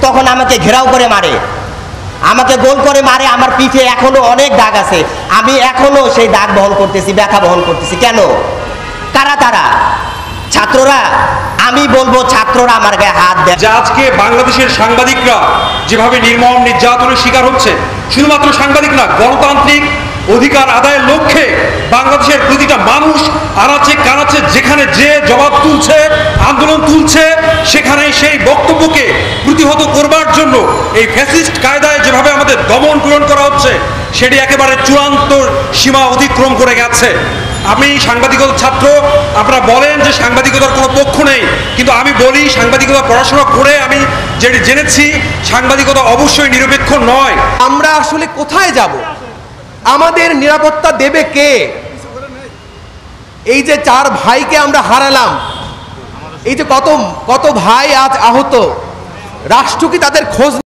তখন আমাকে ঘেরাও করে মারে, আমাকে গোল করে মারে। আমার পিঠে এখনো অনেক দাগ আছে, আমি এখনো সেই দাগ বহন করতেছি, ব্যথা বহন করতেছি। কেন? কারা তারা? ছাত্ররা। আমি বলবো ছাত্ররা আমার গায়ে হাত দেয়। যে আজকে বাংলাদেশের সাংবাদিকরা যেভাবে নির্মম নির্যাতনের শিকার হচ্ছে, শুধুমাত্র সাংবাদিক না, গণতান্ত্রিক অধিকার আদায়ের লক্ষ্যে বাংলাদেশের প্রতিটা মানুষ আনাচে কানাচে যেখানে যে জবাব তুলছে, আন্দোলন তুলছে, সেখানে সেই বক্তব্যকে প্রতিহত করবার জন্য এই ফ্যাসিস্ট কায়দায় যেভাবে আমাদের দমন পীড়ন করা হচ্ছে, সেটি একেবারে চূড়ান্ত সীমা অতিক্রম করে গেছে। আমি সাংবাদিকতার ছাত্র, আপনারা বলেন যে সাংবাদিকতার কোনো পক্ষ নেই, কিন্তু আমি বলি সাংবাদিকতা পড়াশোনা করে আমি যেটি জেনেছি, সাংবাদিকতা অবশ্যই নিরপেক্ষ নয়। আমরা আসলে কোথায় যাব? আমাদের নিরাপত্তা দেবে কে? এই যে 4 ভাইকে আমরা হারালাম, এই যে কত কত ভাই আজ আহত, রাষ্ট্র কি তাদের খোঁজ